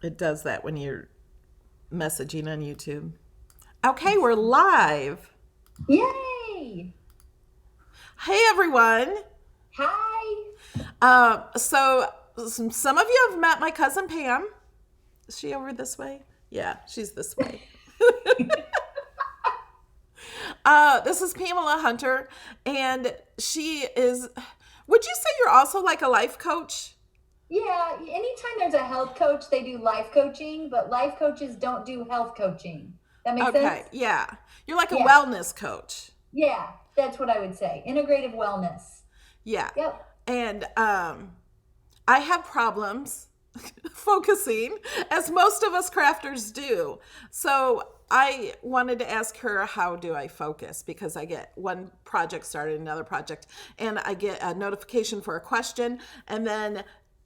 It does that when you're messaging on YouTube. Okay, we're live. Yay! Hey, everyone. Hi! Some of you have met my cousin Pam. Is she over this way? Yeah, she's this way. This is Pamela Hunter, and she is. Would you say you're also like a life coach? Yeah, anytime there's a health coach, they do life coaching, but life coaches don't do health coaching. That makes sense? Okay, yeah. You're like a Yeah, wellness coach. yeah, that's what I would say. Integrative wellness. Yeah. Yep. And I have problems focusing, as most of us crafters do. So I wanted to ask her, how do I focus? Because I get one project started, another project, and I get a notification for a question, and then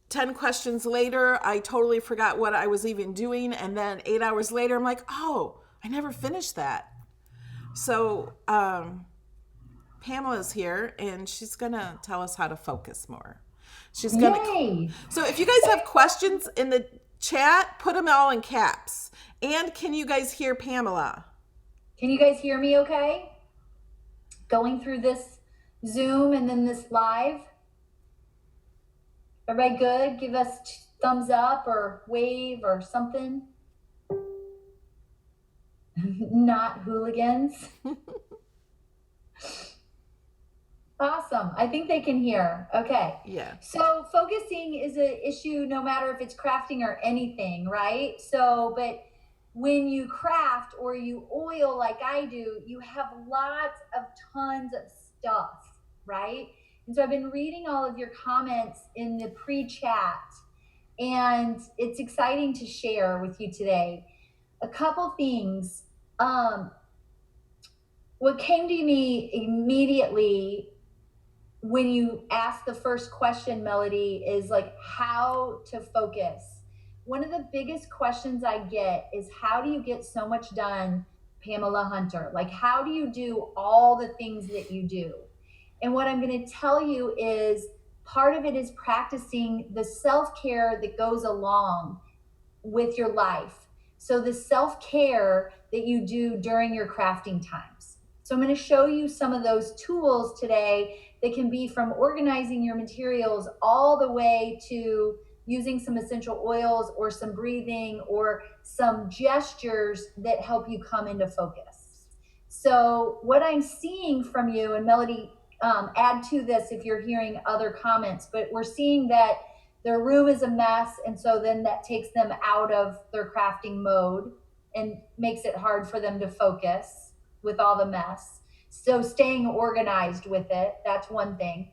10 questions later, I totally forgot what I was even doing. And then 8 hours later, I'm like, oh, I never finished that. So, Pamela's here and she's going to tell us how to focus more. She's going to. Yay! So, if you guys have questions in the chat, put them all in caps. And can you guys hear Pamela? Can you guys hear me okay? Going through this Zoom and then this live? Everybody good? Give us thumbs up or wave or something. Not hooligans. Awesome. I think they can hear. Okay. Yeah. So focusing is an issue no matter if it's crafting or anything, right? So, but when you craft or you oil like I do, you have lots of tons of stuff, right? And so I've been reading all of your comments in the pre-chat, and it's exciting to share with you today. A couple things. What came to me immediately when you ask the first question, Melody, is like how to focus. One of the biggest questions I get is, how do you get so much done, Pamela Hunter? Like, how do you do all the things that you do? And what I'm going to tell you is part of it is practicing the self care that goes along with your life. So, the self care that you do during your crafting times. So, I'm going to show you some of those tools today that can be from organizing your materials all the way to using some essential oils or some breathing or some gestures that help you come into focus. So, what I'm seeing from you, and Melody, add to this if you're hearing other comments, but we're seeing that their room is a mess, and so then that takes them out of their crafting mode and makes it hard for them to focus with all the mess. So staying organized with it, that's one thing.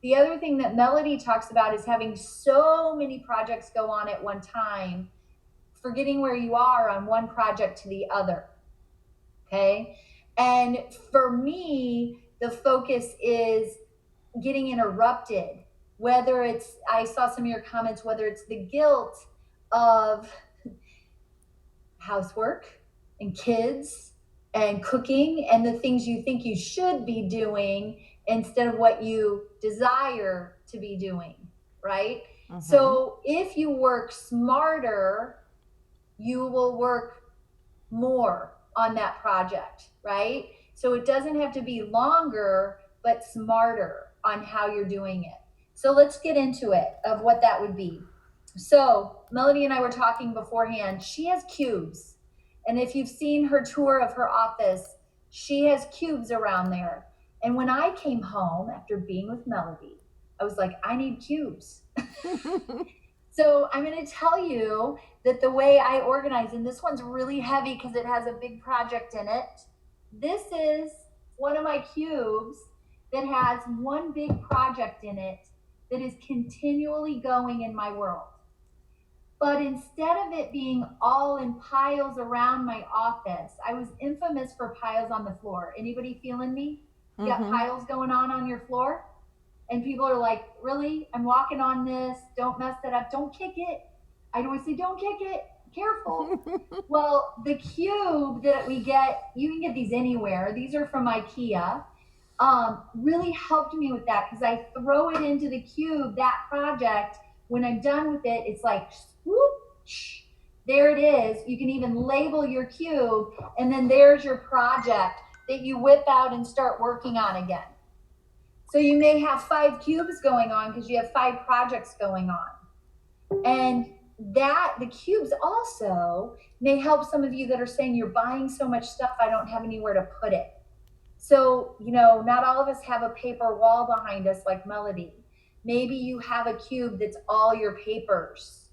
The other thing that Melody talks about is having so many projects go on at one time, forgetting where you are on one project to the other. Okay. And for me, the focus is getting interrupted, whether it's, I saw some of your comments, whether it's the guilt of housework and kids and cooking and the things you think you should be doing instead of what you desire to be doing, right? Mm-hmm. So if you work smarter, you will work more on that project, right? So it doesn't have to be longer, but smarter on how you're doing it. So let's get into it of what that would be. So Melody and I were talking beforehand. She has cubes. And if you've seen her tour of her office, she has cubes around there. And when I came home after being with Melody, I was like, I need cubes. So I'm going to tell you that the way I organize, and this one's really heavy because it has a big project in it. This is one of my cubes that has one big project in it that is continually going in my world. But instead of it being all in piles around my office, I was infamous for piles on the floor. Anybody feeling me? You got piles going on your floor? And people are like, really? I'm walking on this. Don't mess that up. Don't kick it. I always say, don't kick it. Careful. Well, the cube that we get, you can get these anywhere. These are from IKEA. Really helped me with that because I throw it into the cube, that project. When I'm done with it, it's like, whoop, There it is. You can even label your cube, and then there's your project that you whip out and start working on again. So you may have 5 cubes going on because you have 5 projects going on. And that the cubes also may help some of you that are saying you're buying so much stuff, I don't have anywhere to put it. So, not all of us have a paper wall behind us like Melody. Maybe you have a cube that's all your papers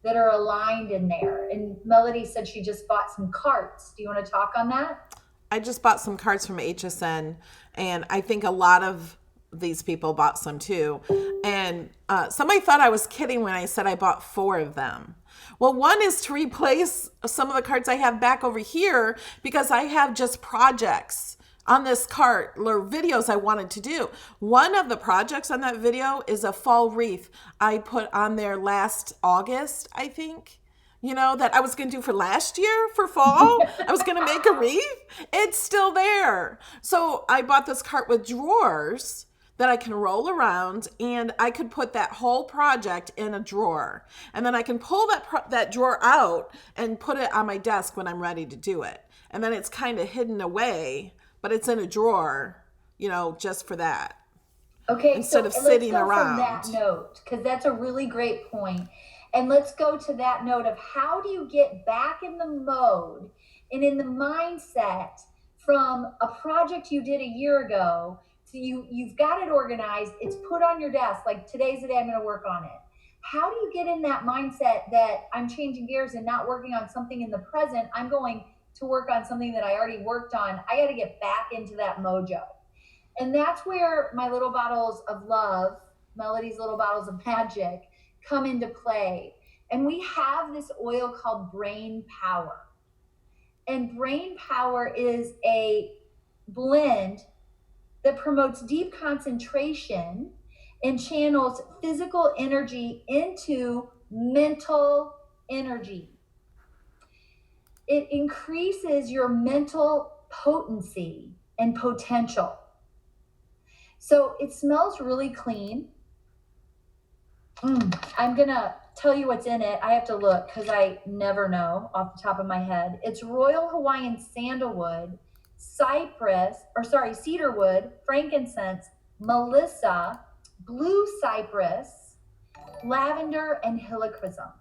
that are aligned in there. And Melody said she just bought some carts. Do you want to talk on that? I just bought some cards from HSN, and I think a lot of these people bought some too. And somebody thought I was kidding when I said I bought 4 of them. Well, one is to replace some of the cards I have back over here because I have just projects on this cart or videos I wanted to do. One of the projects on that video is a fall wreath I put on there last August, I think. That I was going to do for last year for fall. I was going to make a wreath. It's still there. So I bought this cart with drawers that I can roll around, and I could put that whole project in a drawer. And then I can pull that drawer out and put it on my desk when I'm ready to do it. And then it's kind of hidden away, but it's in a drawer, just for that. Okay, instead of let's sitting go around. from that note, because that's a really great point. And let's go to that note of how do you get back in the mode and in the mindset from a project you did a year ago to you've got it organized, it's put on your desk, like today's the day I'm going to work on it. How do you get in that mindset that I'm changing gears and not working on something in the present? I'm going to work on something that I already worked on. I got to get back into that mojo. And that's where my little bottles of love, Melody's little bottles of magic, come into play. And we have this oil called Brain Power. And Brain Power is a blend that promotes deep concentration and channels physical energy into mental energy. It increases your mental potency and potential. So it smells really clean. I'm going to tell you what's in it. I have to look because I never know off the top of my head. It's Royal Hawaiian Sandalwood, cedarwood, frankincense, melissa, blue cypress, lavender, and helichrysum.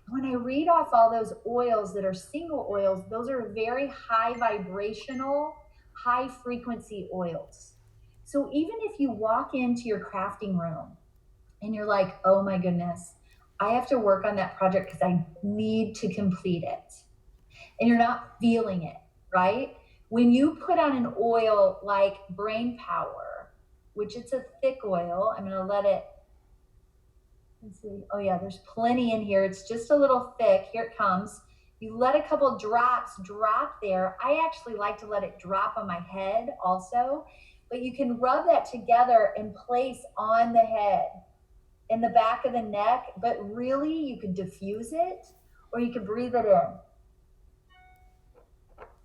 When I read off all those oils that are single oils, those are very high vibrational, high frequency oils. So even if you walk into your crafting room and you're like, oh my goodness, I have to work on that project because I need to complete it, and you're not feeling it, right? When you put on an oil like Brain Power, which it's a thick oil, I'm going to let it, let's see. Oh yeah, there's plenty in here. It's just a little thick. Here it comes. You let a couple drops drop there. I actually like to let it drop on my head also, but you can rub that together and place on the head, in the back of the neck, but really you could diffuse it or you could breathe it in.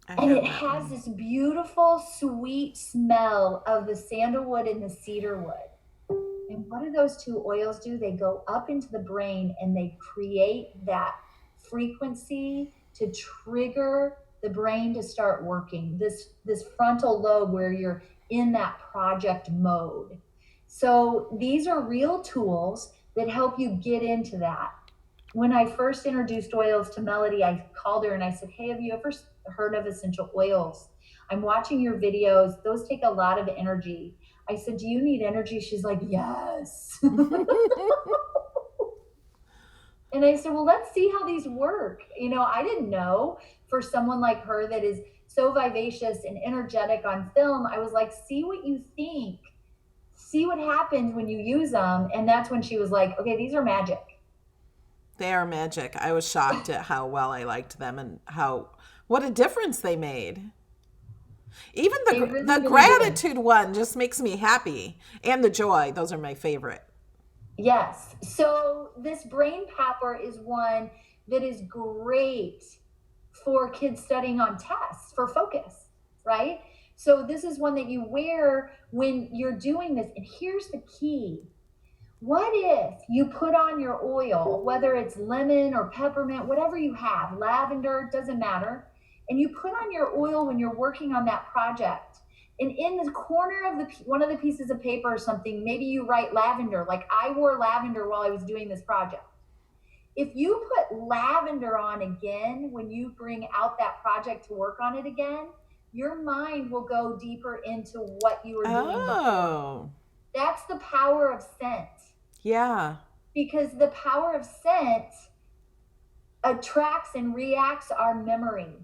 And it has this beautiful, sweet smell of the sandalwood and the cedarwood. And what do those two oils do? They go up into the brain and they create that frequency to trigger the brain to start working. This frontal lobe where you're in that project mode. So these are real tools that help you get into that. When I first introduced oils to Melody, I called her and I said, hey, have you ever heard of essential oils? I'm watching your videos. Those take a lot of energy. I said, do you need energy? She's like, yes. And I said, well, let's see how these work. I didn't know for someone like her that is so vivacious and energetic on film. I was like, see what you think. See what happens when you use them. And that's when she was like, okay, these are magic. They are magic. I was shocked at how well I liked them and what a difference they made. Even the gratitude one just makes me happy. And the joy. Those are my favorite. Yes. So this Brain Power is one that is great for kids studying on tests for focus, right? So this is one that you wear when you're doing this. And here's the key. What if you put on your oil, whether it's lemon or peppermint, whatever you have, lavender, doesn't matter, and you put on your oil when you're working on that project. And in the corner of one of the pieces of paper or something, maybe you write lavender, like I wore lavender while I was doing this project. If you put lavender on again when you bring out that project to work on it again, your mind will go deeper into what you were doing before. Oh, That's the power of scent. yeah. Because the power of scent attracts and reacts our memory,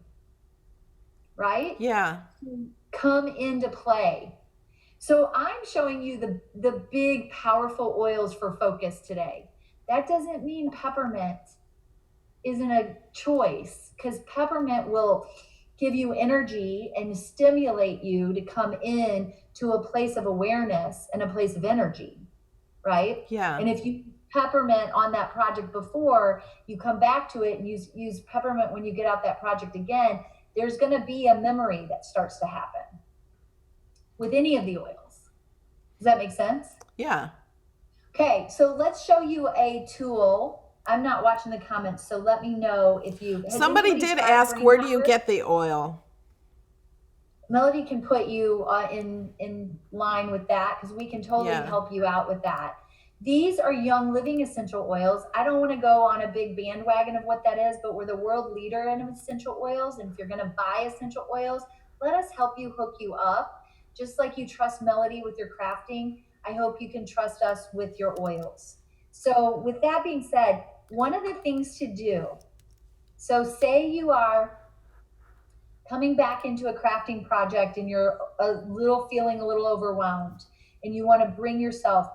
right? Yeah. Come into play. So I'm showing you the big, powerful oils for focus today. That doesn't mean peppermint isn't a choice, because peppermint will give you energy and stimulate you to come in to a place of awareness and a place of energy, right? Yeah. And if you peppermint on that project before, you come back to it and use peppermint when you get out that project again, there's going to be a memory that starts to happen with any of the oils. Does that make sense? Yeah. Okay, so let's show you a tool. I'm not watching the comments, so let me know if you. Somebody did ask, where do you get the oil? Melody can put you in line with that, because we can totally help you out with that. These are Young Living essential oils. I don't want to go on a big bandwagon of what that is, but we're the world leader in essential oils. And if you're going to buy essential oils, let us help you hook you up. Just like you trust Melody with your crafting, I hope you can trust us with your oils. So with that being said, one of the things to do, so say you are coming back into a crafting project and you're feeling a little overwhelmed and you want to bring yourself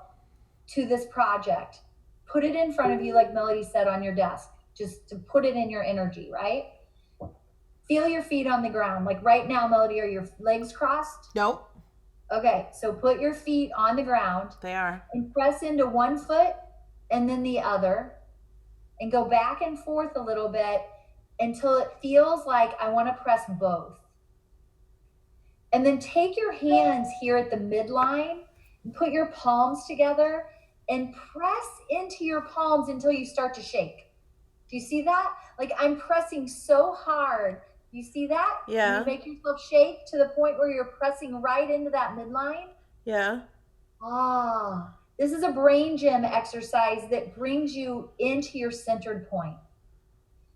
to this project, put it in front of you, like Melody said, on your desk, just to put it in your energy, right? Feel your feet on the ground. Like right now, Melody, are your legs crossed? Nope. Okay, so put your feet on the ground. They are. And press into one foot and then the other, and go back and forth a little bit until it feels like I want to press both. And then take your hands here at the midline and put your palms together and press into your palms until you start to shake. Do you see that? Like I'm pressing so hard. You see that? Yeah. You make yourself shake to the point where you're pressing right into that midline. Yeah. This is a brain gym exercise that brings you into your centered point.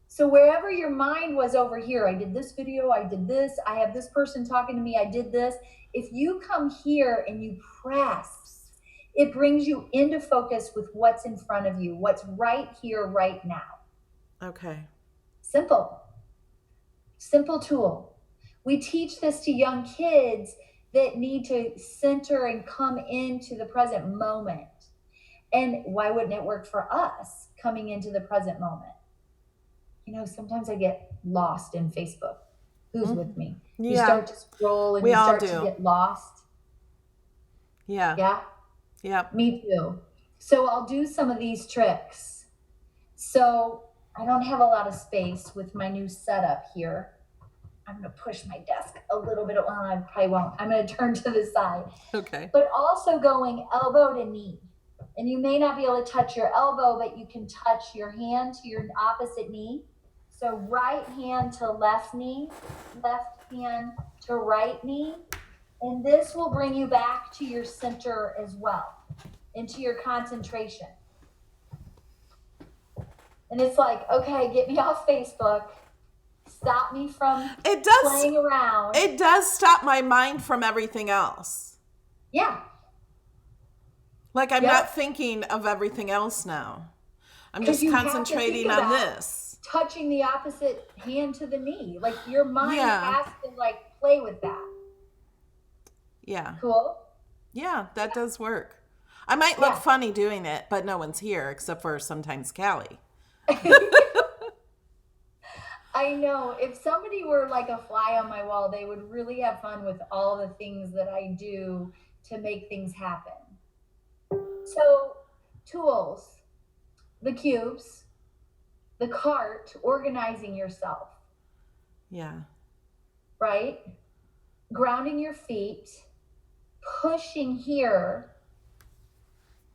So wherever your mind was over here, I did this video, I did this, I have this person talking to me, I did this. If you come here and you press, it brings you into focus with what's in front of you, what's right here, right now. Okay. Simple tool. We teach this to young kids that need to center and come into the present moment. And why wouldn't it work for us coming into the present moment? You know, sometimes I get lost in Facebook. Who's with me? Yeah. You start to scroll and you start to get lost. Yeah. Yeah? Yep. Me too. So I'll do some of these tricks. So I don't have a lot of space with my new setup here. I'm going to push my desk a little bit. Well, I probably won't. I'm going to turn to the side. Okay. But also going elbow to knee. And you may not be able to touch your elbow, but you can touch your hand to your opposite knee. So right hand to left knee, left hand to right knee. And this will bring you back to your center as well, into your concentration. And it's like, okay, get me off Facebook. Stop me from playing around. It does stop my mind from everything else. Yeah. Like I'm not thinking of everything else now. I'm just concentrating on this. Touching the opposite hand to the knee. Like your mind has to like play with that. Yeah. Cool? Yeah, that does work. I might look funny doing it, but no one's here except for sometimes Callie. I know. If somebody were like a fly on my wall, they would really have fun with all the things that I do to make things happen. So, tools, the cubes, the cart, organizing yourself. Yeah. Right? Grounding your feet, pushing here,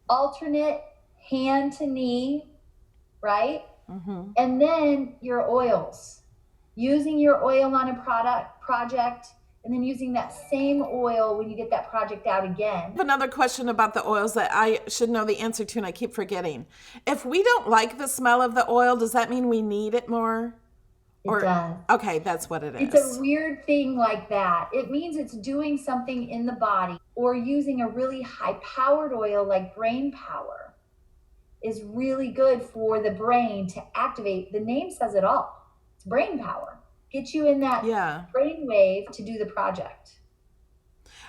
alternate hand to knee, right? Mm-hmm. And then your oils, using your oil on a project, and then using that same oil when you get that project out again. I have another question about the oils that I should know the answer to, and I keep forgetting. If we don't like the smell of the oil, does that mean we need it more? It Or, does. okay, that's what it It's a is. weird thing like that. It means it's doing something in the body, or using a really high powered oil like brain power is really good for the brain to activate. The name says it all. It's brain power. Get you in that Yeah. brain wave to do the project.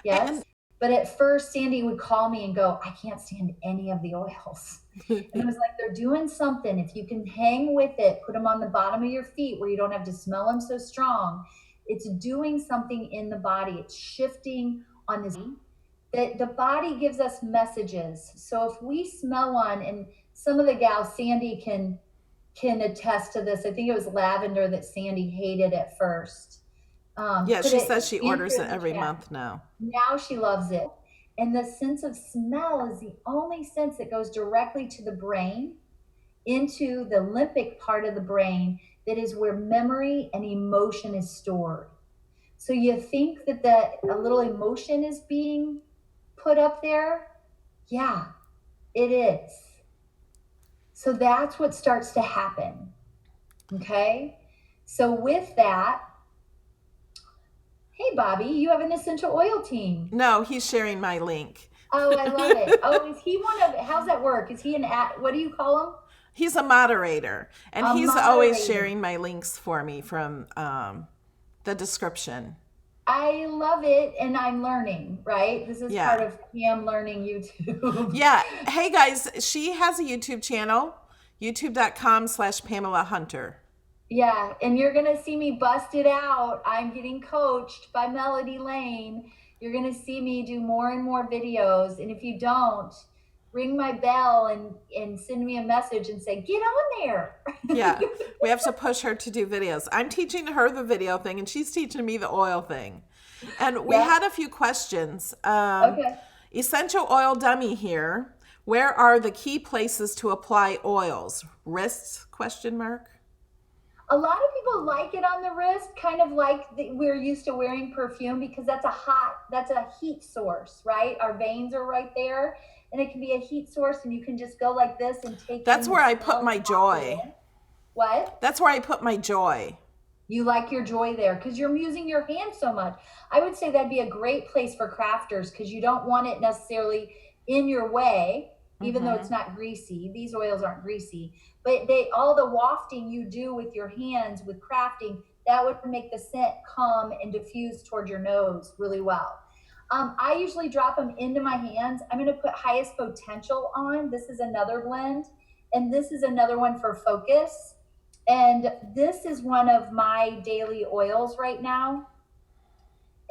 Yes. And But at first, Sandy would call me and go, I can't stand any of the oils. And it was like, they're doing something. If you can hang with it, put them on the bottom of your feet where you don't have to smell them so strong. It's doing something in the body. It's shifting on this. That the body gives us messages. So if we smell one, and some of the gals, Sandy can attest to this. I think it was lavender that Sandy hated at first. yeah, Put she it says she orders enter it in the every chat. month now. Now she loves it. And the sense of smell is the only sense that goes directly to the brain, into the limbic part of the brain, that is where memory and emotion is stored. So you think that a little emotion is being put up there? Yeah, it is. So that's what starts to happen. Okay? So with that, hey, Bobby, you have an essential oil team. No, he's sharing my link. Oh, I love it. Oh, is he one of, how's that work? Is he what do you call him? He's a moderator, and he's always sharing my links for me from the description. I love it, and I'm learning, right? This is part of Pam learning YouTube. Yeah. Hey, guys, she has a YouTube channel, youtube.com/Pamela Hunter. Yeah, and you're going to see me bust it out. I'm getting coached by Melody Lane. You're going to see me do more and more videos. And if you don't, ring my bell and send me a message and say, get on there. Yeah, we have to push her to do videos. I'm teaching her the video thing, and she's teaching me the oil thing. And we had a few questions. Okay. Essential oil dummy here. Where are the key places to apply oils? Wrists? Question mark. A lot of people like it on the wrist, kind of like we're used to wearing perfume, because that's a heat source, right? Our veins are right there, and it can be a heat source, and you can just go like this and take. That's where I put my joy. What? That's where I put my joy. You like your joy there because you're using your hands so much. I would say that'd be a great place for crafters, because you don't want it necessarily in your way, even though it's not greasy. These oils aren't greasy. But all the wafting you do with your hands with crafting, that would make the scent come and diffuse toward your nose really well. I usually drop them into my hands. I'm going to put highest potential on. This is another blend, and this is another one for focus. And this is one of my daily oils right now.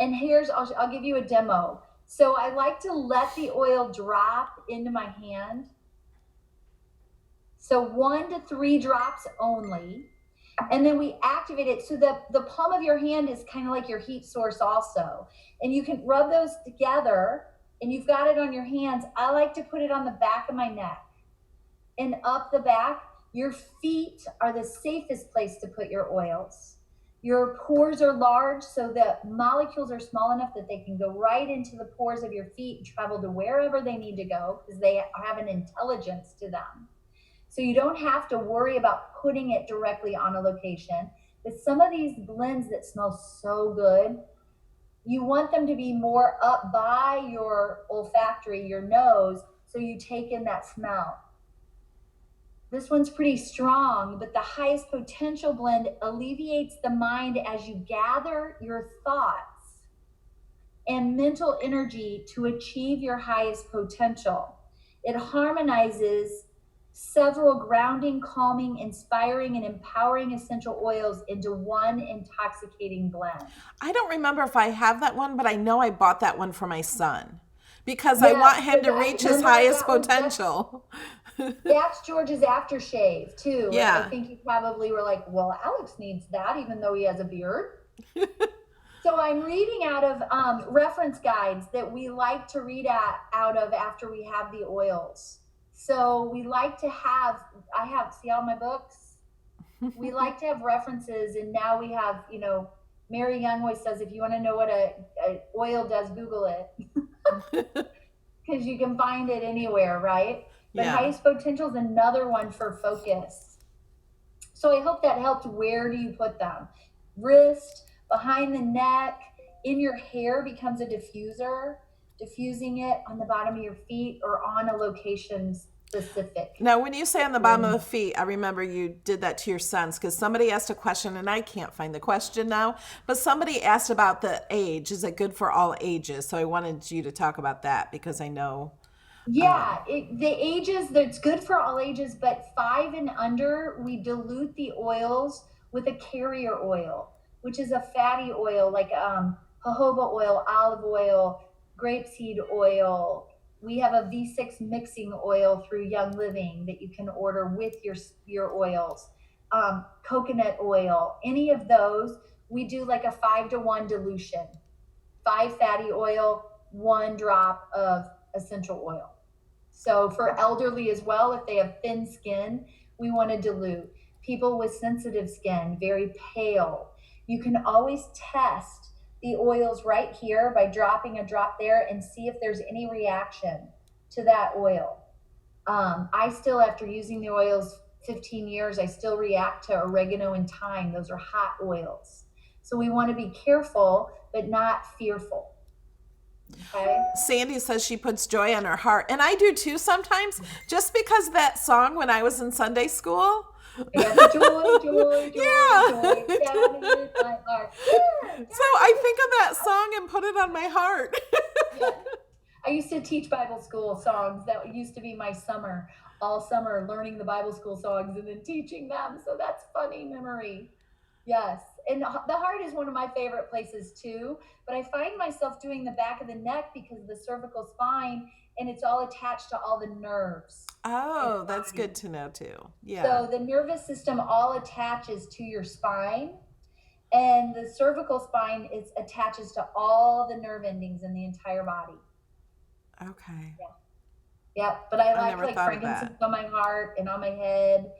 And I'll give you a demo. So I like to let the oil drop into my hand. So 1 to 3 drops only. And then we activate it. So the palm of your hand is kind of like your heat source also. And you can rub those together, and you've got it on your hands. I like to put it on the back of my neck and up the back. Your feet are the safest place to put your oils. Your pores are large, so the molecules are small enough that they can go right into the pores of your feet and travel to wherever they need to go, because they have an intelligence to them. So you don't have to worry about putting it directly on a location. But some of these blends that smell so good, you want them to be more up by your olfactory, your nose, so you take in that smell. This one's pretty strong, but the highest potential blend alleviates the mind as you gather your thoughts and mental energy to achieve your highest potential. It harmonizes several grounding, calming, inspiring, and empowering essential oils into one intoxicating blend. I don't remember if I have that one, but I know I bought that one for my son because I want him to reach his highest potential. That's George's aftershave too. Yeah. I think you probably were like, well, Alex needs that even though he has a beard. So I'm reading out of reference guides that we like to read out of after we have the oils. So we like to have, I have, see all my books? We like to have references, and now we have, Mary Young always says, if you want to know what a oil does, Google it, because you can find it anywhere, right? But Yeah. highest potential is another one for focus. So I hope that helped. Where do you put them? Wrist, behind the neck, in your hair becomes a diffuser, diffusing it on the bottom of your feet or on a location specific. Now, when you say on the bottom of the feet, I remember you did that to your sons because somebody asked a question, and I can't find the question now, but somebody asked about the age. Is it good for all ages? So I wanted you to talk about that because I know. Yeah, the ages, that's good for all ages, but 5 and under, we dilute the oils with a carrier oil, which is a fatty oil like jojoba oil, olive oil, grapeseed oil. We have a V6 mixing oil through Young Living that you can order with your oils. Coconut oil, any of those, we do like a 5-to-1 dilution. 5 fatty oil, 1 drop of essential oil. So for elderly as well, if they have thin skin, we want to dilute. People with sensitive skin, very pale, you can always test the oils right here by dropping a drop there and see if there's any reaction to that oil. I still, after using the oils 15 years, I still react to oregano and thyme. Those are hot oils. So we want to be careful, but not fearful. Okay. Sandy says she puts joy on her heart. And I do too sometimes, just because that song when I was in Sunday school. I got the joy, Yeah. joy down in my heart. So I think of that song and put it on my heart. Yeah. I used to teach Bible school songs. That used to be my summer, all summer, learning the Bible school songs and then teaching them. So that's funny memory. Yes. And the heart is one of my favorite places too. But I find myself doing the back of the neck because of the cervical spine, and it's all attached to all the nerves. Oh, that's good to know too. Yeah. So the nervous system all attaches to your spine, and the cervical spine attaches to all the nerve endings in the entire body. Okay. Yeah. Yeah. But I never like thought of frankincense that. on my heart and on my head.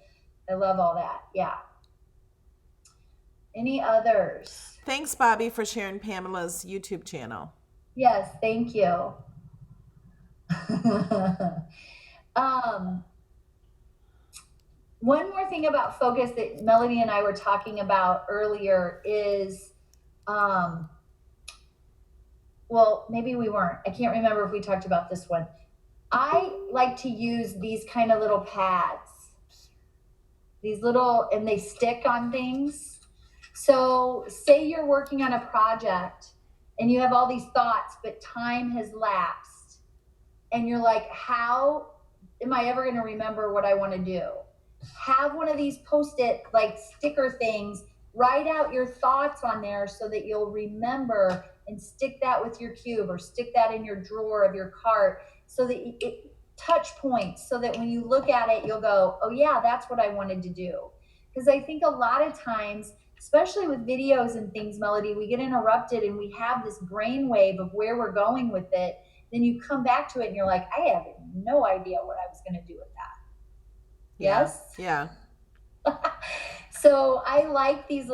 I love all that. Yeah. Any others? Thanks, Bobby, for sharing Pamela's YouTube channel. Yes, thank you. um, One more thing about focus that Melody and I were talking about earlier is, well, maybe we weren't. I can't remember if we talked about this one. I like to use these kind of little pads, and they stick on things. So say you're working on a project and you have all these thoughts, but time has lapsed and you're like, how am I ever going to remember what I want to do? Have one of these Post-it like sticker things, write out your thoughts on there so that you'll remember, and stick that with your cube or stick that in your drawer of your cart so that it touch points, so that when you look at it, you'll go, oh yeah, that's what I wanted to do. Because I think a lot of times, especially with videos and things, Melody, we get interrupted and we have this brainwave of where we're going with it. Then you come back to it and you're like, I have no idea what I was going to do with that. Yes? Yeah. So I like these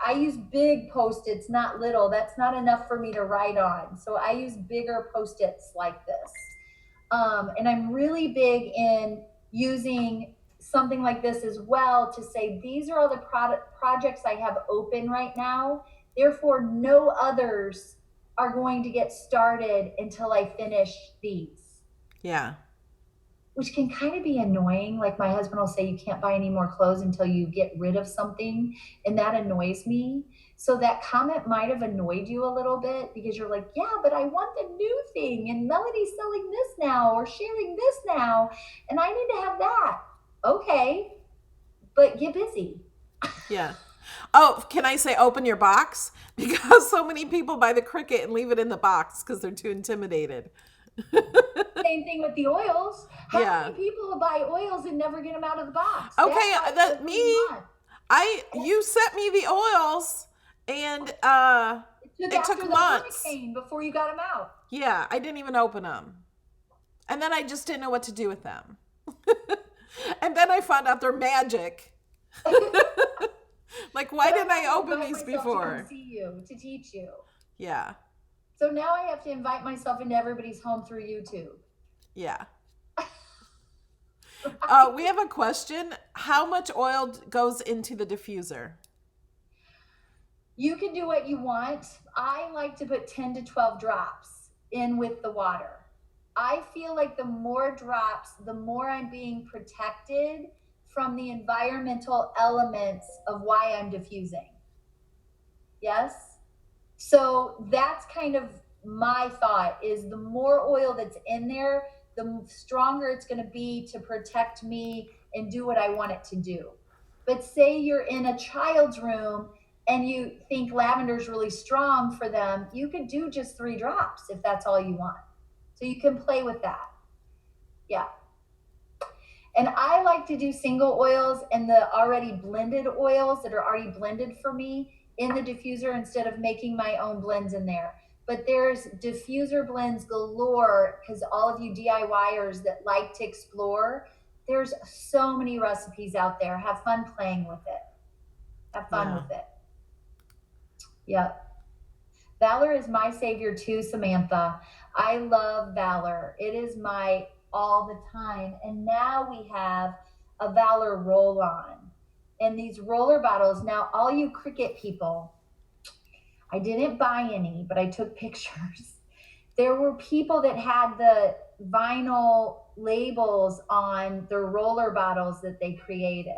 I use big Post-its, not little. That's not enough for me to write on. So I use bigger Post-its like this. And I'm really big in using something like this as well to say, these are all the projects I have open right now. Therefore, no others are going to get started until I finish these. Yeah. Which can kind of be annoying. Like my husband will say, you can't buy any more clothes until you get rid of something. And that annoys me. So that comment might have annoyed you a little bit because you're like, yeah, but I want the new thing. And Melody's selling this now or sharing this now. And I need to have that. Okay. But get busy. Yeah. Oh, can I say open your box? Because so many people buy the Cricut and leave it in the box because they're too intimidated. Same thing with the oils. How many people will buy oils and never get them out of the box? Okay, you sent me the oils and it took months before you got them out. Yeah, I didn't even open them. And then I just didn't know what to do with them. And then I found out they're magic. Like, why didn't I open these before? To come see you, to teach you. Yeah. So now I have to invite myself into everybody's home through YouTube. Yeah. We have a question. How much oil goes into the diffuser? You can do what you want. I like to put 10 to 12 drops in with the water. I feel like the more drops, the more I'm being protected from the environmental elements of why I'm diffusing. Yes? So that's kind of my thought, is the more oil that's in there, the stronger it's going to be to protect me and do what I want it to do. But say you're in a child's room and you think lavender's really strong for them, you could do just 3 drops if that's all you want. So you can play with that. Yeah. And I like to do single oils and the already blended oils that are already blended for me in the diffuser instead of making my own blends in there. But there's diffuser blends galore, because all of you DIYers that like to explore, there's so many recipes out there. Have fun playing with it. Have fun with it. Yep. Valor is my savior too, Samantha. I love Valor. It is my all the time. And now we have a Valor roll-on. And these roller bottles, now all you Cricut people, I didn't buy any, but I took pictures. There were people that had the vinyl labels on their roller bottles that they created.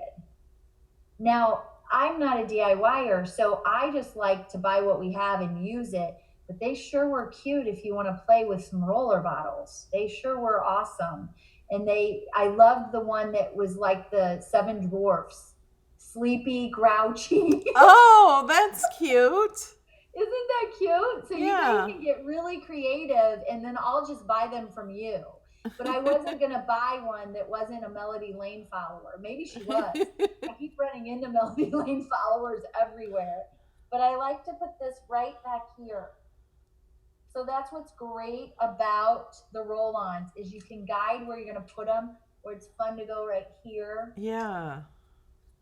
Now, I'm not a DIYer, so I just like to buy what we have and use it. But they sure were cute if you want to play with some roller bottles. They sure were awesome. And I loved the one that was like the 7 Dwarfs. Sleepy, grouchy. Oh, that's cute. Isn't that cute? So you guys can get really creative, and then I'll just buy them from you. But I wasn't going to buy one that wasn't a Melody Lane follower. Maybe she was. I keep running into Melody Lane followers everywhere. But I like to put this right back here. So that's what's great about the roll-ons, is you can guide where you're going to put them, or it's fun to go right here. Yeah.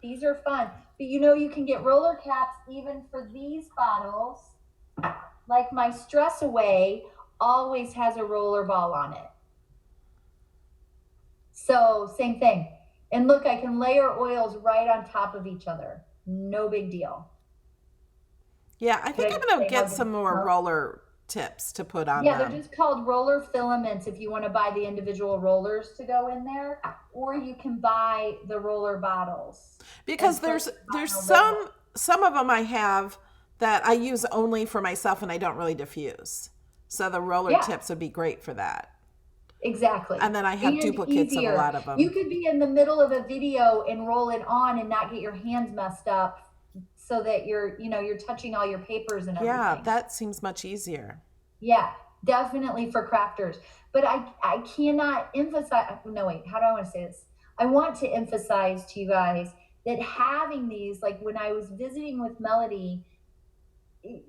These are fun. But you can get roller caps even for these bottles. Like my Stress Away always has a roller ball on it. So same thing. And look, I can layer oils right on top of each other. No big deal. Yeah, I think I'm going to get some more roller tips to put on them. Yeah, they're just called roller filaments if you want to buy the individual rollers to go in there, or you can buy the roller bottles. Because there's some of them I have that I use only for myself and I don't really diffuse. So the roller tips would be great for that. Exactly. And then I have duplicates of a lot of them. You could be in the middle of a video and roll it on and not get your hands messed up, so that you're touching all your papers and everything. Yeah, that seems much easier. Yeah, definitely for crafters. But I cannot emphasize, no, wait, how do I want to say this? I want to emphasize to you guys that having these, like when I was visiting with Melody,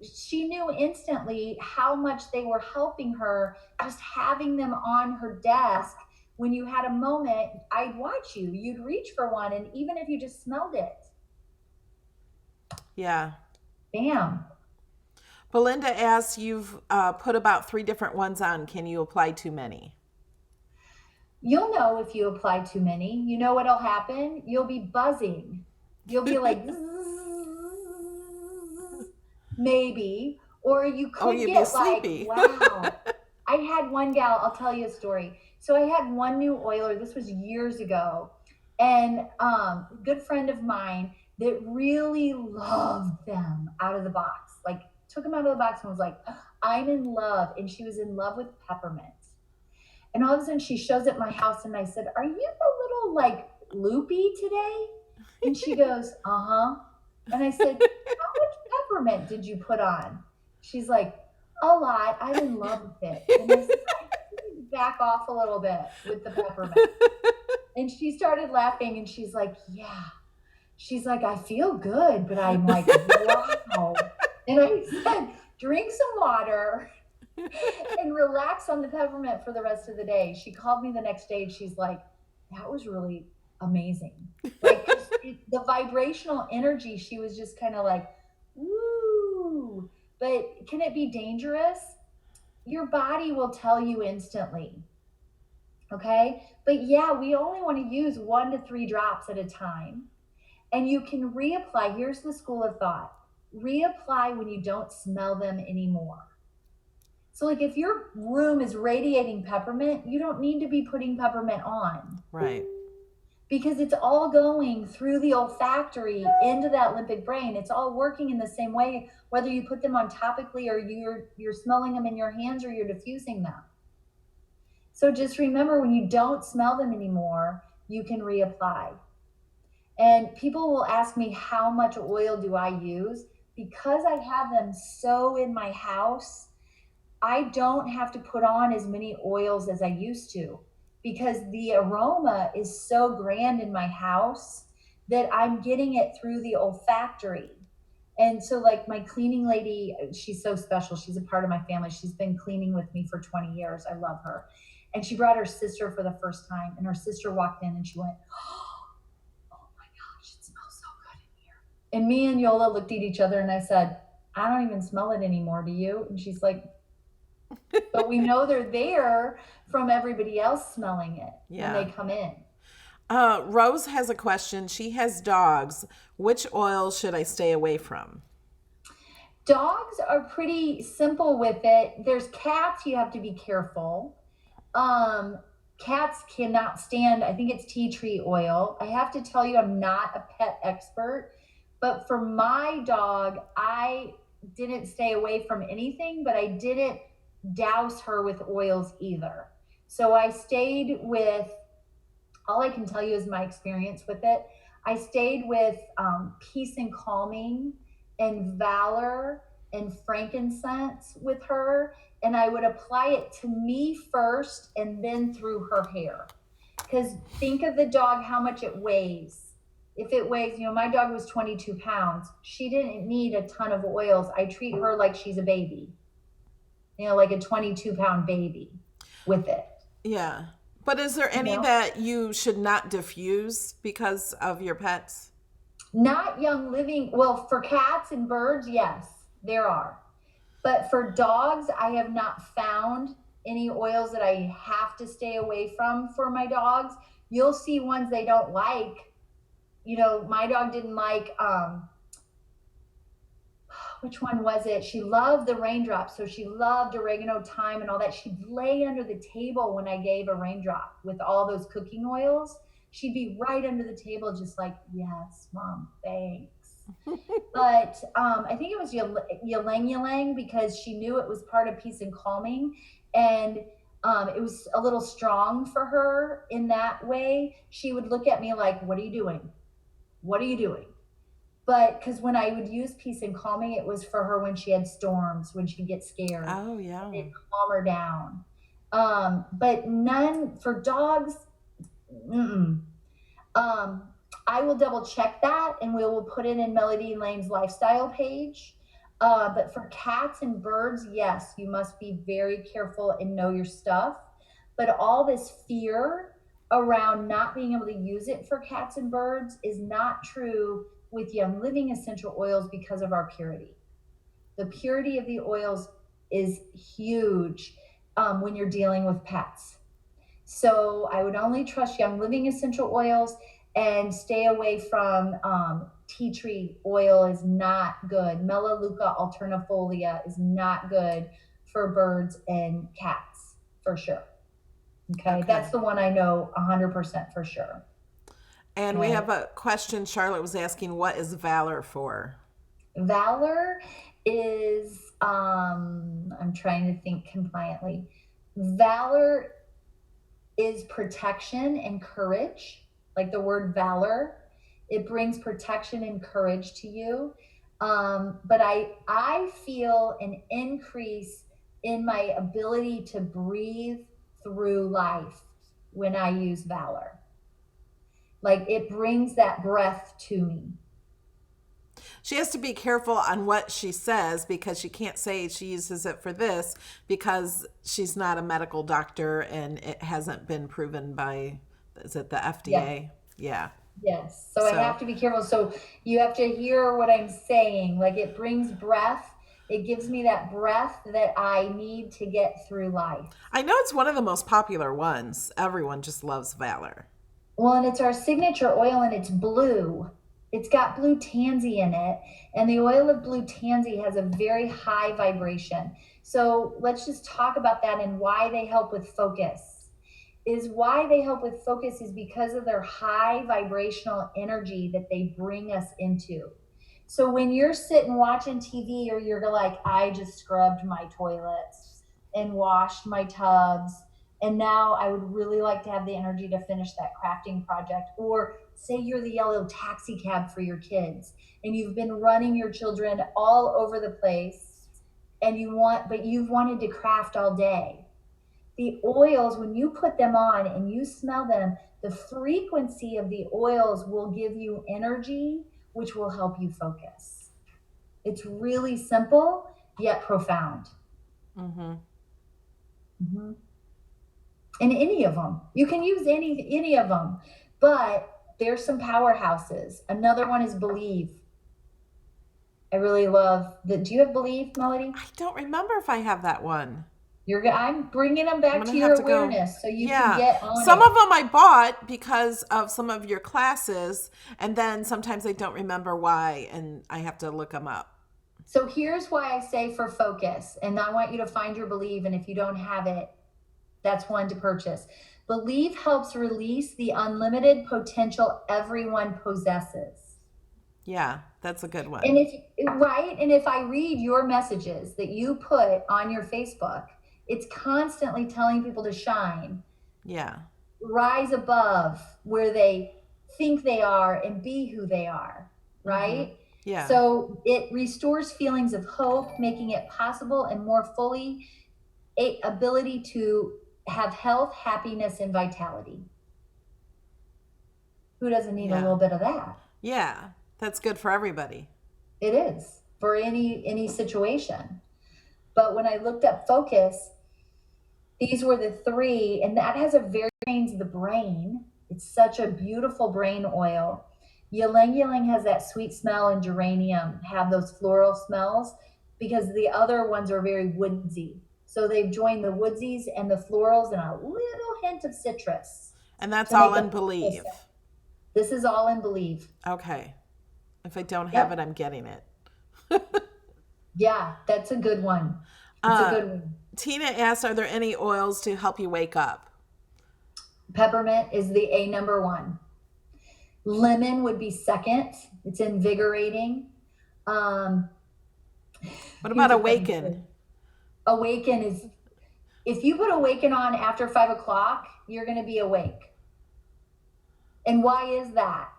she knew instantly how much they were helping her, just having them on her desk. When you had a moment, I'd watch you, you'd reach for one, and even if you just smelled it. Yeah. Bam. Belinda asks, you've put about 3 different ones on. Can you apply too many? You'll know if you apply too many. You know what'll happen? You'll be buzzing. You'll be like, maybe. Or you could get like, wow. I had one gal, I'll tell you a story. So I had one new oiler. This was years ago. And a good friend of mine that really loved them out of the box. Like, took them out of the box and was like, I'm in love. And she was in love with peppermint. And all of a sudden she shows up at my house and I said, are you a little like loopy today? And she goes, uh-huh. And I said, how much peppermint did you put on? She's like, a lot. I'm in love with it. And I said, I think you need to back off a little bit with the peppermint. And she started laughing and she's like, yeah. She's like, I feel good. But I'm like, wow. And I said, drink some water and relax on the peppermint for the rest of the day. She called me the next day and she's like, that was really amazing. Like, 'cause the vibrational energy, she was just kind of like, woo. But can it be dangerous? Your body will tell you instantly. Okay. But yeah, we only want to use 1 to 3 drops at a time. And you can reapply. Here's the school of thought: reapply when you don't smell them anymore. So, like, if your room is radiating peppermint, you don't need to be putting peppermint on, Right. because it's all going through the olfactory into that limbic brain. It's all working in the same way, whether you put them on topically or you're smelling them in your hands or you're diffusing them. So just remember, when you don't smell them anymore, you can reapply. And people will ask me, how much oil do I use? Because I have them so in my house, I don't have to put on as many oils as I used to, because the aroma is so grand in my house that I'm getting it through the olfactory. And so, like, my cleaning lady, she's so special. She's a part of my family. She's been cleaning with me for 20 years. I love her. And she brought her sister for the first time, and her sister walked in and she went, oh my gosh, it smells so good in here. And me and Yola looked at each other, and I said, I don't even smell it anymore. Do you? And she's like, but we know they're there from everybody else smelling it when Yeah. they come in. Rose has a question. She has dogs. Which oil should I stay away from? Dogs are pretty simple with it. There's cats, you have to be careful. Cats cannot stand, I think it's tea tree oil. I have to tell you, I'm not a pet expert, but for my dog, I didn't stay away from anything, but I didn't douse her with oils either. So I stayed with, all I can tell you is my experience with it. I stayed with peace and calming and valor and frankincense with her. And I would apply it to me first and then through her hair. Because think of the dog, how much it weighs. If it weighs, my dog was 22 pounds. She didn't need a ton of oils. I treat her like she's a baby, like a 22-pound baby with it. Yeah. But is there any that you should not diffuse because of your pets? Not young living. Well, for cats and birds, yes, there are. But for dogs, I have not found any oils that I have to stay away from for my dogs. You'll see ones they don't like. My dog didn't like, which one was it? She loved the raindrops. So she loved oregano, thyme, and all that. She'd lay under the table when I gave a raindrop with all those cooking oils. She'd be right under the table, just like, yes, Mom, thanks. But I think it was ylang ylang, because she knew it was part of peace and calming. And it was a little strong for her in that way. She would look at me like, what are you doing? What are you doing? But because when I would use peace and calming, it was for her when she had storms, when she'd get scared. Oh, yeah. And calm her down. But none for dogs. I will double check that, and we will put it in Melody and Lane's lifestyle page. But for cats and birds, yes, you must be very careful and know your stuff. But all this fear around not being able to use it for cats and birds is not true with Young Living essential oils because of our purity. The purity of the oils is huge when you're dealing with pets. So I would only trust Young Living essential oils, and stay away from tea tree oil is not good. Melaleuca alternifolia is not good for birds and cats, for sure. Okay. That's the one I know 100% for sure. And we have a question. Charlotte was asking, what is valor for? Valor is, I'm trying to think compliantly. Valor is protection and courage. Like the word valor, it brings protection and courage to you. But I feel an increase in my ability to breathe through life when I use valor. Like, it brings that breath to me. She has to be careful on what she says, because she can't say she uses it for this, because she's not a medical doctor and it hasn't been proven by Is it the Yes. FDA? Yeah. Yes. So I So have to be careful. So you have to hear what I'm saying. Like it brings breath. It gives me that breath that I need to get through life. I know it's one of the most popular ones. Everyone just loves Valor. Well, and it's our signature oil and it's blue. It's got blue tansy in it. And the oil of blue tansy has a very high vibration. So let's just talk about that and why they help with focus. Why they help with focus is because of their high vibrational energy that they bring us into. So when you're sitting watching TV or you're like, I just scrubbed my toilets and washed my tubs, and now I would really like to have the energy to finish that crafting project. Or say you're the yellow taxi cab for your kids and you've been running your children all over the place but you've wanted to craft all day. The oils, when you put them on and you smell them, the frequency of the oils will give you energy, which will help you focus. It's really simple, yet profound. Mm-hmm. Mm-hmm. And any of them, you can use any of them, but there's some powerhouses. Another one is Believe. I really love the. Do you have Believe, Melody? I don't remember if I have that one. I'm bringing them I'm back gonna to have your to go. awareness so you can Yeah. get on Some it. of them I bought because of some of your classes, and then sometimes I don't remember why, and I have to look them up. So here's why I say for focus, and I want you to find your Believe, and if you don't have it, that's one to purchase. Believe helps release the unlimited potential everyone possesses. Yeah, that's a good And one. if right, and if I read your messages that you put on your Facebook, it's constantly telling people to shine, Yeah. rise above where they think they are and be who they are, Mm-hmm. right? Yeah. So it restores feelings of hope, making it possible and more fully a ability to have health, happiness, and vitality. Who doesn't need a Yeah. little bit of that? Yeah. That's good for everybody. It is for any situation. But when I looked up focus, these were the three, and that has a very trains the brain. It's such a beautiful brain oil. Ylang ylang has that sweet smell, and geranium have those floral smells because the other ones are very woodsy. So they've joined the woodsies and the florals and a little hint of citrus And that's to all make a in focus. Believe. This is all in Believe. Okay. If I don't have it, Yep. I'm getting it. Yeah, that's a good one. It's a Uh, good one. Tina asked, are there any oils to help you wake up? Peppermint is the A number one. Lemon would be second. It's invigorating. Um, What here's about a funny Awaken? story. Awaken is, if you put Awaken on after 5 o'clock, you're going to be awake. And why is that?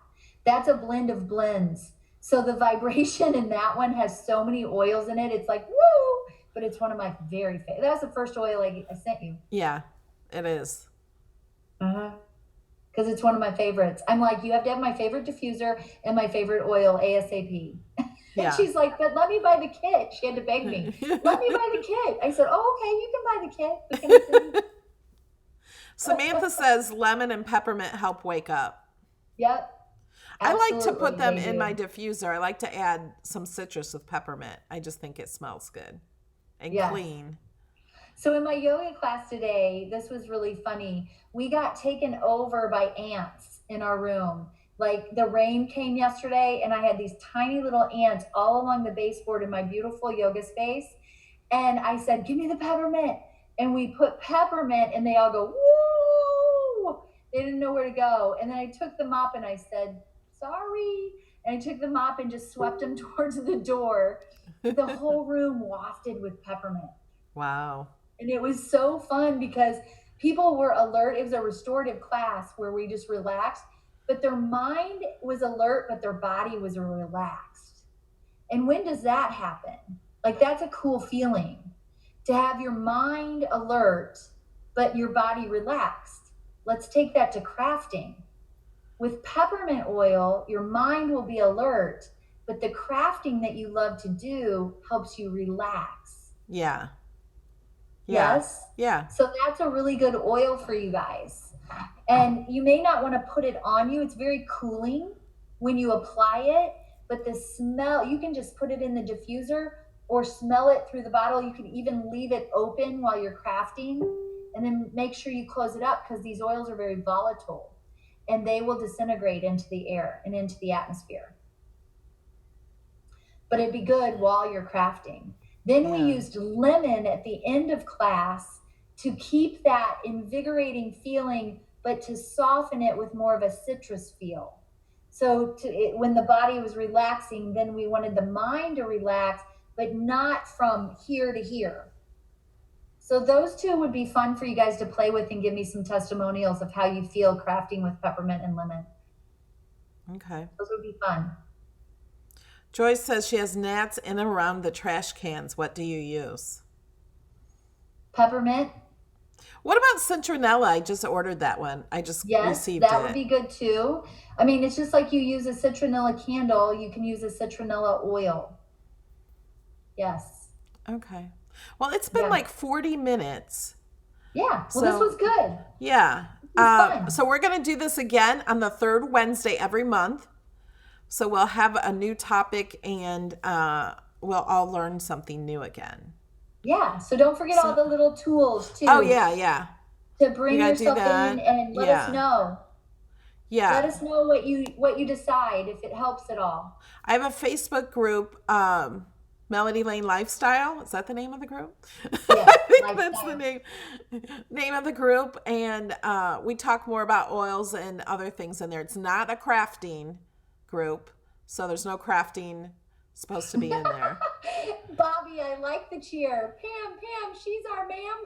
That's a blend of blends. So the vibration in that one has so many oils in it. It's like, woo! But it's one of my very favorite. That's the first oil I sent you. Yeah, it is. Uh-huh. Because it's one of my favorites. I'm like, you have to have my favorite diffuser and my favorite oil ASAP. And Yeah. she's like, but let me buy the kit. She had to beg me, let me buy the kit. I said, oh, okay, you can buy the kit. But can I Samantha says lemon and peppermint help wake up. Yep, I like to put absolutely, them they in my do. diffuser. I like to add some citrus with peppermint. I just think it smells good and Yes. clean. So in my yoga class today, this was really funny. We got taken over by ants in our room. Like the rain came yesterday, and I had these tiny little ants all along the baseboard in my beautiful yoga space. And I said, give me the peppermint. And we put peppermint, and they all go, woo! They didn't know where to go. And then I took the mop and I said, sorry. And I took the mop and just swept them towards the door. The whole room wafted with peppermint. Wow. And it was so fun because people were alert. It was a restorative class where we just relaxed, but their mind was alert, but their body was relaxed. And when does that happen? Like, that's a cool feeling to have your mind alert, but your body relaxed. Let's take that to crafting. With peppermint oil, your mind will be alert, but the crafting that you love to do helps you relax. Yeah. Yeah. Yes. Yeah. So that's a really good oil for you guys. And you may not want to put it on you. It's very cooling when you apply it, but the smell, you can just put it in the diffuser or smell it through the bottle. You can even leave it open while you're crafting, and then make sure you close it up, because these oils are very volatile and they will disintegrate into the air and into the atmosphere. But it'd be good while you're crafting. Then we used lemon at the end of class to keep that invigorating feeling, but to soften it with more of a citrus feel. So when the body was relaxing, then we wanted the mind to relax, but not from here to here. So those two would be fun for you guys to play with and give me some testimonials of how you feel crafting with peppermint and lemon. Okay. Those would be fun. Joyce says she has gnats in and around the trash cans. What do you use? Peppermint. What about citronella? I just ordered that one. I just received it. That would be good too. I mean, it's just like you use a citronella candle, you can use a citronella oil. Yes. Okay. Well, it's been like 40 minutes. Yeah. Well, this was good. Yeah. So we're going to do this again on the third Wednesday every month. So we'll have a new topic, and we'll all learn something new again. Yeah. So don't forget all the little tools too. Oh, yeah. To bring yourself in and let us know. Yeah. Let us know what you decide, if it helps at all. I have a Facebook group, Melody Lane Lifestyle. Is that the name of the group? Yeah, I think Lifestyle. that's the name of the group. And we talk more about oils and other things in there. It's not a crafting group, so there's no crafting supposed to be in there. Bobby, I like the cheer. Pam, she's our ma'am.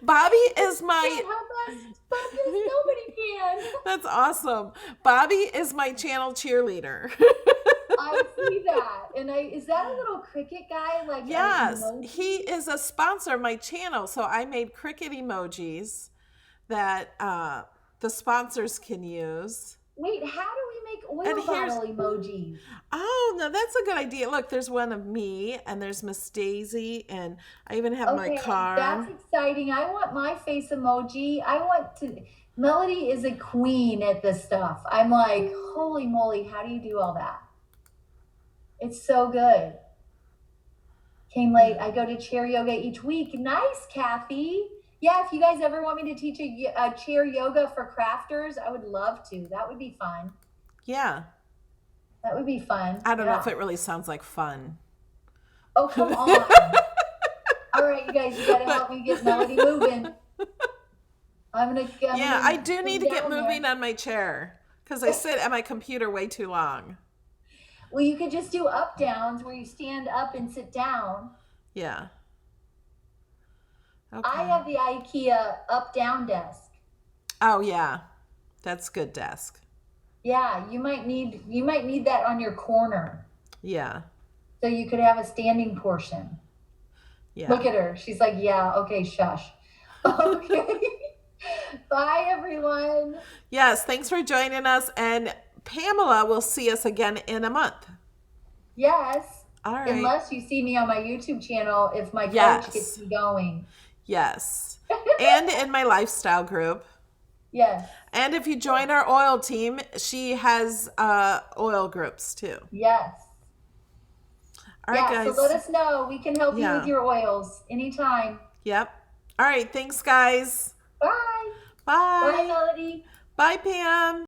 Bobby is my... Can't help us, but nobody can. That's awesome. Bobby is my channel cheerleader. I see that. And is that a little cricket guy? Like, yes, he is a sponsor of my channel. So I made cricket emojis that the sponsors can use. Wait, how do we make oil bottle emojis? Oh, no, that's a good idea. Look, there's one of me, and there's Miss Daisy, and I even have my car. That's exciting. I want my face emoji. Melody is a queen at this stuff. I'm like, holy moly, how do you do all that? It's so good. Came late. I go to chair yoga each week. Nice, Kathy. Yeah, if you guys ever want me to teach a chair yoga for crafters, I would love to. That would be fun. Yeah. That would be fun. I don't know if it really sounds like fun. Oh, come on. All right, you guys, you got to help me get Melody moving. I do need to get moving on my chair, because I sit at my computer way too long. Well, you could just do up downs where you stand up and sit down. Yeah. Okay. I have the IKEA up down desk. Oh yeah, that's good desk. Yeah, you might need that on your corner. Yeah. So you could have a standing portion. Yeah. Look at her. She's like, yeah, okay, shush. Okay. Bye, everyone. Yes, thanks for joining us. And Pamela will see us again in a month. Yes. All right. Unless you see me on my YouTube channel, if my coach gets me going. Yes. And in my lifestyle group. Yes. And if you join our oil team, she has oil groups too. Yes. All right, guys. So let us know. We can help you with your oils anytime. Yep. All right. Thanks, guys. Bye. Bye. Bye, Melody. Bye, Pam.